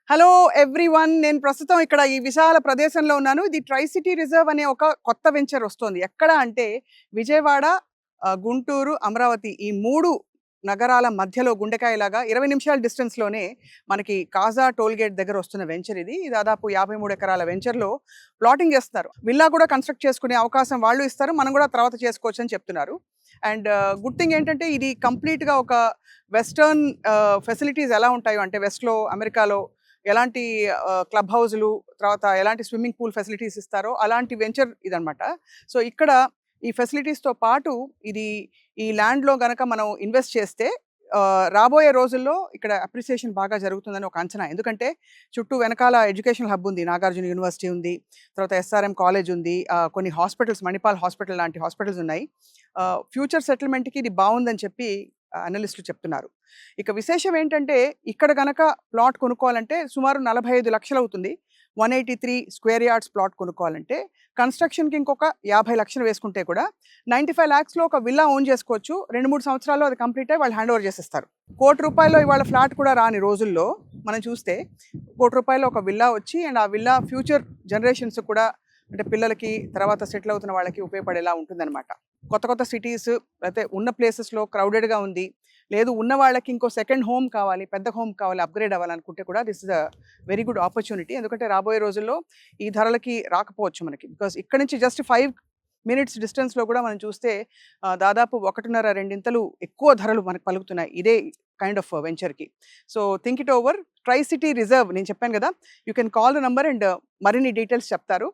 Hello everyone. నేను ప్రస్తుతం ఇక్కడ ఈ విశాల ప్రదేశంలో ఉన్నాను. ఇది ట్రై సిటీ రిజర్వ్ అనే ఒక కొత్త వెంచర్ వస్తోంది. ఎక్కడ అంటే విజయవాడ, గుంటూరు, అమరావతి ఈ 3 నగరాల మధ్యలో గుండెకాయలాగా 20 నిమిషాల డిస్టెన్స్‌లోనే మనకి కాజా టోల్ గేట్ దగ్గర వస్తున్న వెంచర్ ఇది. దాదాపు 53 ఎకరాల వెంచర్‌లో ప్లాటింగ్ చేస్తున్నారు. విల్లా కూడా కన్‌స్ట్రక్ట్ చేసుకునే అవకాశం వాళ్ళు ఇస్తారు. మనం కూడా తర్వాత చేసుకోవచ్చని చెప్తున్నారు. అండ్ గుడ్ థింగ్ ఏంటంటే ఇది కంప్లీట్‌గా ఒక వెస్టర్న్ ఫెసిలిటీస్ ఎలా ఉంటాయో అంటే వెస్ట్‌లో అమెరికాలో ఎలాంటి క్లబ్ హౌజులు, తర్వాత ఎలాంటి స్విమ్మింగ్ పూల్ ఫెసిలిటీస్ ఇస్తారో అలాంటి వెంచర్ ఇదనమాట. సో, ఇక్కడ ఈ ఫెసిలిటీస్‌తో పాటు ఇది ఈ ల్యాండ్‌లో గనక మనం ఇన్వెస్ట్ చేస్తే రాబోయే రోజుల్లో ఇక్కడ అప్రిసియేషన్ బాగా జరుగుతుందని ఒక అంచనా. ఎందుకంటే చుట్టూ వెనకాల ఎడ్యుకేషనల్ హబ్ ఉంది. నాగార్జున యూనివర్సిటీ ఉంది. తర్వాత ఎస్ఆర్ఎం కాలేజ్ ఉంది. కొన్ని హాస్పిటల్స్ మణిపాల్ హాస్పిటల్ లాంటి హాస్పిటల్స్ ఉన్నాయి. ఫ్యూచర్ సెటిల్మెంట్‌కి ఇది బావుందని చెప్పి అనలిస్టులు చెప్తున్నారు. ఇక విశేషం ఏంటంటే ఇక్కడ గనక ప్లాట్ కొనుక్కోవాలంటే సుమారు 45 లక్షలు అవుతుంది. 183 స్క్వేర్ యార్డ్స్ ప్లాట్ కొనుక్కోవాలంటే కన్‌స్ట్రక్షన్‌కి ఇంకొక 50 లక్షలు వేసుకుంటే కూడా 95 లాక్స్‌లో ఒక విల్లా ఓన్ చేసుకోవచ్చు. 2, 3 సంవత్సరాల్లో అది కంప్లీట్ అయ్యి వాళ్ళు హ్యాండ్ ఓవర్ చేసేస్తారు. ₹1,00,00,000 ఇవాళ ఫ్లాట్ కూడా రాని రోజుల్లో మనం చూస్తే ₹1,00,00,000 ఒక విల్లా వచ్చి అండ్ ఆ విల్లా ఫ్యూచర్ జనరేషన్స్ కూడా అంటే పిల్లలకి తర్వాత సెటిల్ అవుతున్న వాళ్ళకి ఉపయోగపడేలా ఉంటుందన్నమాట. కొత్త కొత్త సిటీస్ లేకపోతే ఉన్న ప్లేసెస్‌లో క్రౌడెడ్‌గా ఉంది. లేదు ఉన్న వాళ్ళకి ఇంకో సెకండ్ హోమ్ కావాలి, పెద్ద హోమ్ కావాలి, అప్‌గ్రేడ్ అవ్వాలనుకుంటే కూడా this is a very good opportunity. ఎందుకంటే రాబోయే రోజుల్లో ఈ ధరలకి రాకపోవచ్చు మనకి. బికాజ్ ఇక్కడి నుంచి జస్ట్ 5 మినిట్స్ డిస్టెన్స్‌లో కూడా మనం చూస్తే దాదాపు 1.5, 2 ఎక్కువ ధరలు మనకు పలుకుతున్నాయి. ఇదే కైండ్ ఆఫ్ వెంచర్‌కి. So, think it over. Try city reserve నేను చెప్పాను కదా! You can call the number and మరిన్ని డీటెయిల్స్ చెప్తారు.